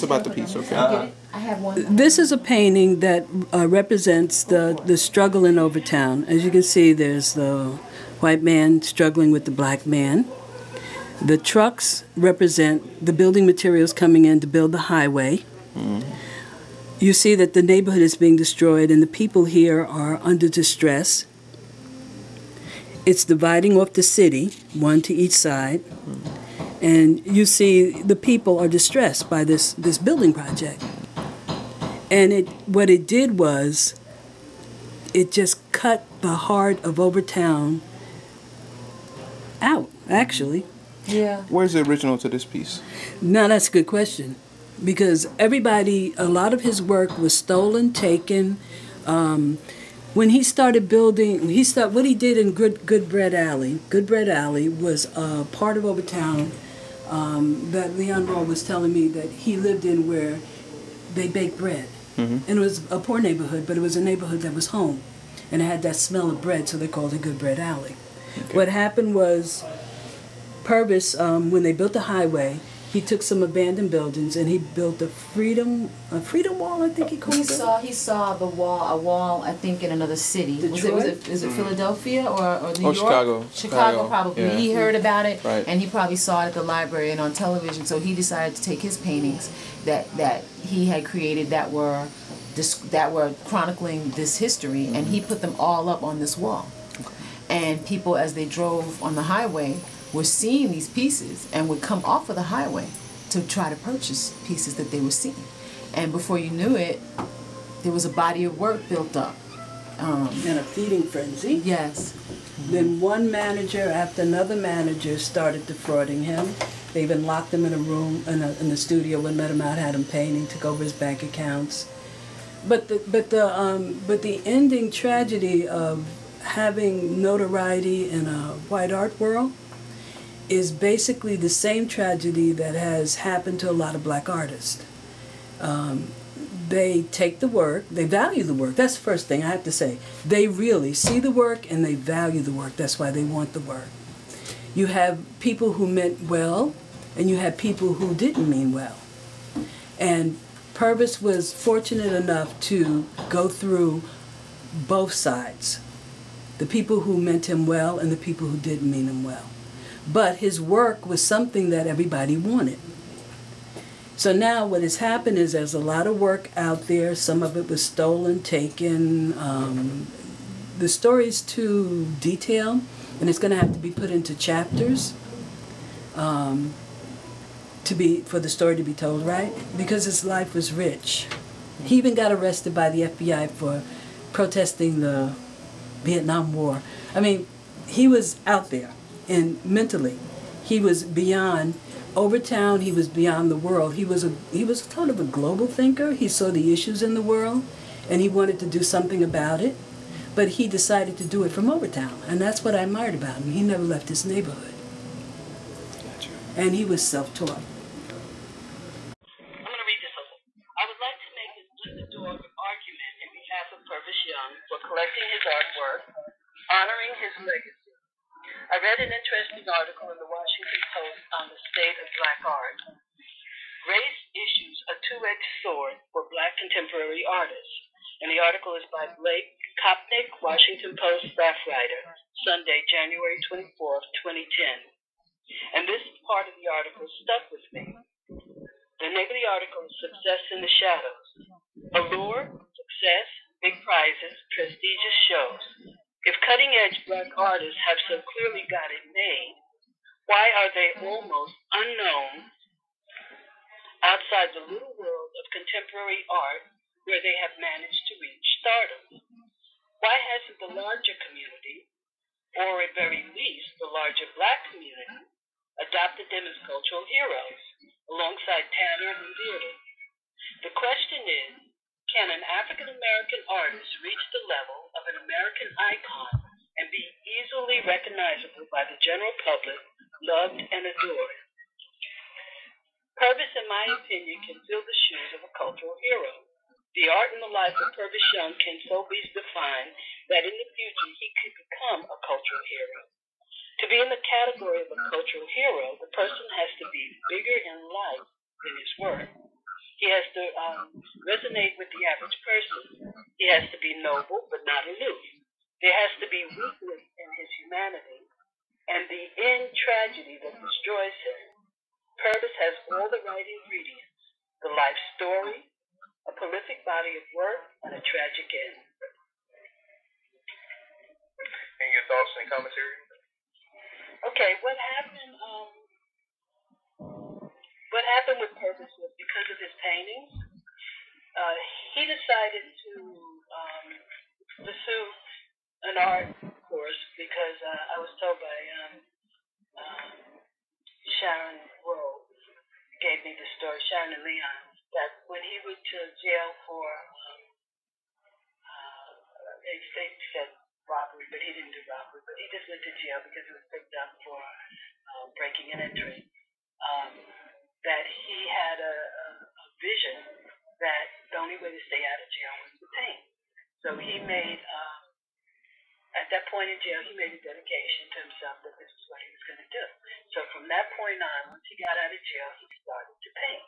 It's about the piece, okay. I have one. This is a painting that represents the struggle in Overtown. As you can see, there's the white man struggling with the black man. The trucks represent the building materials coming in to build the highway. You see that the neighborhood is being destroyed and the people here are under distress. It's dividing off the city, one to each side. And you see the people are distressed by this building project. And what it did was it just cut the heart of Overtown out, actually. Yeah. Where's the original to this piece? Now, that's a good question. Because a lot of his work was stolen, taken. When he started building, what he did in Good Bread Alley was part of Overtown that Leon Roll was telling me that he lived in where they baked bread. And it was a poor neighborhood, but it was a neighborhood that was home. And it had that smell of bread, so they called it Good Bread Alley. Okay. What happened was Purvis, when they built the highway, he took some abandoned buildings and he built a freedom wall, I think he called it. He saw a wall, I think, in another city. Detroit? Was it Philadelphia or New York? Chicago. Chicago, probably. Yeah. He heard about it, right. And he probably saw it at the library and on television. So he decided to take his paintings that he had created that were chronicling this history, and he put them all up on this wall. And people, as they drove on the highway, were seeing these pieces and would come off of the highway to try to purchase pieces that they were seeing. And before you knew it, there was a body of work built up. And a feeding frenzy. Yes. Then one manager after another manager started defrauding him. They even locked him in a room in the studio, wouldn't let him out, had him painting, took over his bank accounts. But the ending tragedy of having notoriety in a white art world is basically the same tragedy that has happened to a lot of black artists. They take the work, they value the work. That's the first thing I have to say. They really see the work and they value the work. That's why they want the work. You have people who meant well, and you have people who didn't mean well. And Purvis was fortunate enough to go through both sides. The people who meant him well and the people who didn't mean him well. But his work was something that everybody wanted. So now what has happened is there's a lot of work out there. Some of it was stolen, taken. The story's too detailed, and it's going to have to be put into chapters for the story to be told right, because his life was rich. He even got arrested by the FBI for protesting the Vietnam War. I mean, he was out there. And mentally, he was beyond Overtown. He was beyond the world. He was sort of a global thinker. He saw the issues in the world, and he wanted to do something about it. But he decided to do it from Overtown, and that's what I admired about him. He never left his neighborhood, and he was self-taught. I'm going to read this over. I would like to make this underdog argument in behalf of Purvis Young for collecting his artwork, honoring his legacy. I read an interesting article in the Washington Post on the state of black art. Race issues a two-edged sword for black contemporary artists. And the article is by Blake Kopnick, Washington Post staff writer, Sunday, January 24th, 2010. And this part of the article stuck with me. The name of the article is Success in the Shadows. Allure, success, big prizes, prestigious shows. If cutting-edge black artists have so clearly got it made, why are they almost unknown outside the little world of contemporary art where they have managed to reach stardom? Why hasn't the larger community, or at very least the larger black community, adopted them as cultural heroes, alongside Tanner and Bearden? The question is, can an African-American artist reach the level of an American icon and be easily recognizable by the general public, loved and adored? Purvis, in my opinion, can fill the shoes of a cultural hero. The art and the life of Purvis Young can so be defined that in the future he could become a cultural hero. To be in the category of a cultural hero, the person has to be bigger in life than his work. resonate with the average person. He has to be noble but not aloof. There has to be weakness in his humanity and the end tragedy that destroys him. Purvis has all the right ingredients: the life story, a prolific body of work, and a tragic end. And your thoughts and commentary? Okay, what happened with Purvis was because of his paintings, he decided to pursue an art course because I was told by Sharon Rose, gave me the story, Sharon and Leon, that when he went to jail for, they said robbery, but he didn't do robbery, but he just went to jail because he was picked up for breaking and entering, that he had a vision that the only way to stay out of jail was to paint. So he made, at that point in jail, he made a dedication to himself that this is what he was going to do. So from that point on, once he got out of jail, he started to paint.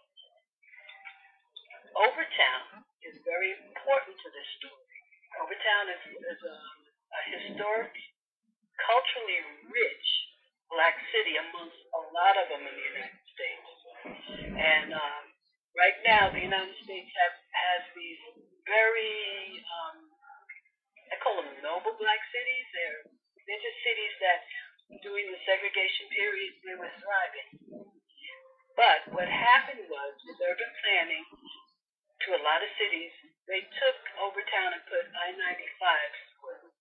Overtown is very important to this story. Overtown is a historic, culturally rich black city amongst a lot of them in the United States. And right now, the United States has these very, I call them noble black cities. They're just cities that during the segregation period, they were thriving. But what happened was, with urban planning to a lot of cities, they took Overtown and put I-95 through it.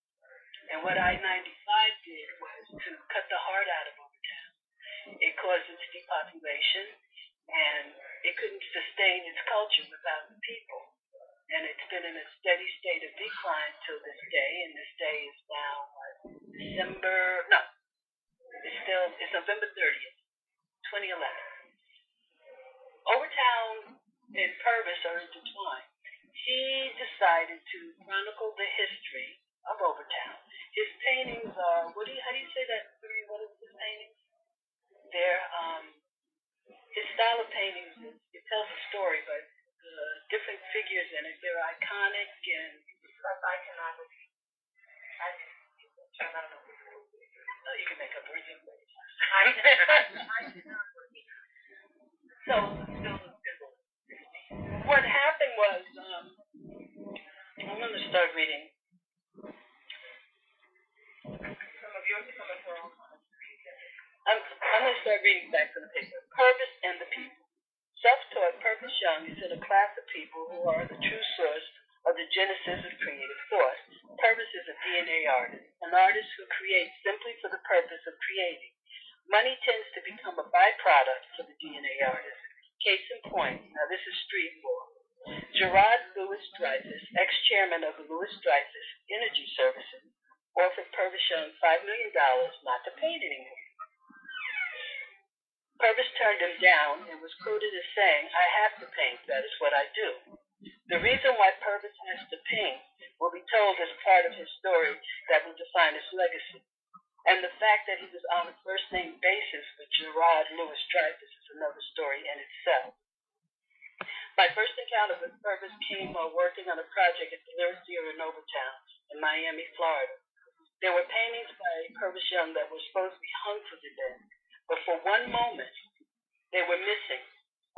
And what I-95 did was to cut the heart out of Overtown. It caused its depopulation, and it couldn't sustain its culture without the people. And it's been in a steady state of decline till this day, and this day is now it's November 30th, 2011. Overtown and Purvis are intertwined. He decided to chronicle the history of Overtown. His paintings are, how do you say that? What is his paintings? His style of paintings, it tells a story, but the different figures in it, they're iconic and iconography. I don't know. Oh, you can make up everything. So, what happened was, I'm going to start reading. I'm going to start reading back from the paper. Purvis and the people. Self-taught Purvis Young is in a class of people who are the true source of the genesis of creative thought. Purvis is a DNA artist, an artist who creates simply for the purpose of creating. Money tends to become a byproduct for the DNA artist. Case in point, now this is street law. Gerard Lewis Dreyfus, ex-chairman of the Lewis Dreyfus Energy Services, offered Purvis Young $5 million not to paint anymore. Purvis turned him down and was quoted as saying, "I have to paint, that is what I do." The reason why Purvis has to paint will be told as part of his story that will define his legacy. And the fact that he was on a first-name basis with Gerard Lewis Dreyfus is another story in itself. My first encounter with Purvis came while working on a project at the Lyric Theater in Overtown in Miami, Florida. There were paintings by Purvis Young that were supposed to be hung for the dead, but for one moment, they were missing,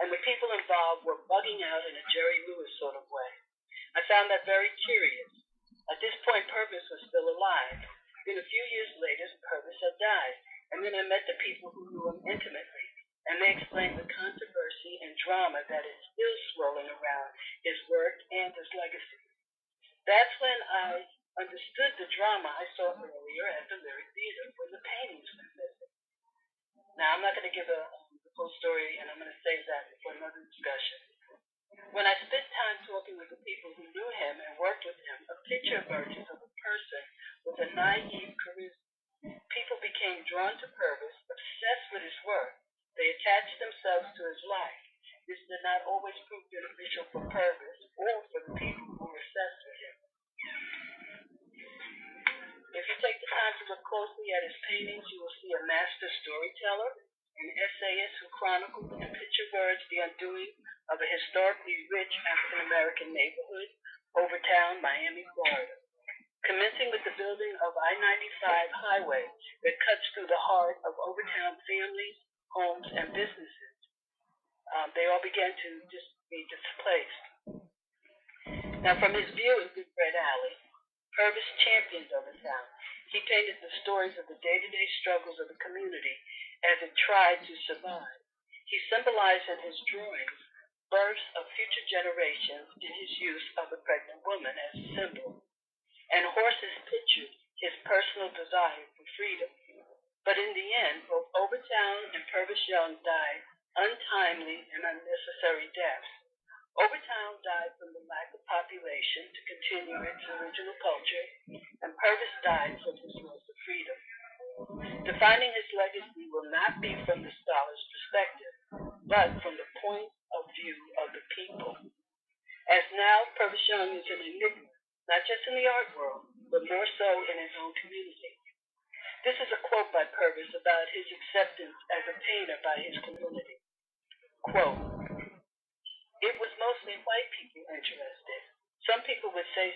and the people involved were bugging out in a Jerry Lewis sort of way. I found that very curious. At this point, Purvis was still alive. Then a few years later, Purvis had died, and then I met the people who knew him intimately, and they explained the controversy and drama that is still swirling around his work and his legacy. That's when I understood the drama I saw earlier at the Lyric Theater when the paintings were missing. Now, I'm not going to give the full story, and I'm going to save that for another discussion. When I spent time talking with the people who knew him and worked with him, a picture emerges of a person with a naive charisma. People became drawn to Purvis, obsessed with his work. They attached themselves to his life. This did not always prove beneficial for Purvis or for the people who were obsessed with him. If you take the time to look closely at his paintings, you will see a master storyteller, an essayist who chronicled in picture words the undoing of a historically rich African-American neighborhood, Overtown, Miami, Florida, commencing with the building of I-95 highway that cuts through the heart of Overtown families, homes, and businesses. They all began to just be displaced. Now, from his view of Big Red Alley, Purvis championed Overtown. He painted the stories of the day-to-day struggles of the community as it tried to survive. He symbolized in his drawings births of future generations in his use of a pregnant woman as a symbol. And horses pictured his personal desire for freedom. But in the end, both Overtown and Purvis Young died untimely and unnecessary deaths. Overtown died from the lack of population to continue its original culture, and Purvis died from his loss of freedom. Defining his legacy will not be from the scholar's perspective, but from the point of view of the people. As now, Purvis Young is an enigma, not just in the art world, but more so in his own community. This is a quote by Purvis about his acceptance as a painter by his community. Quote, "It was mostly white people interested. Some people would say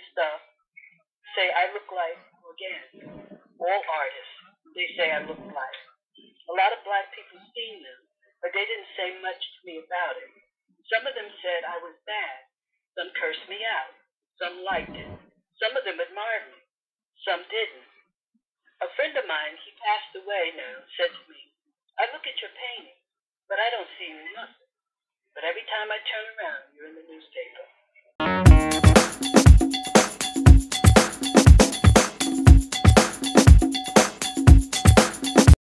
I look like, again, all artists. They say I look like. A lot of black people seen them, but they didn't say much to me about it. Some of them said I was bad. Some cursed me out. Some liked it. Some of them admired me. Some didn't. A friend of mine, he passed away now, said to me, I look at your painting, but I don't see nothing. But every time I turn around, you're in the newspaper.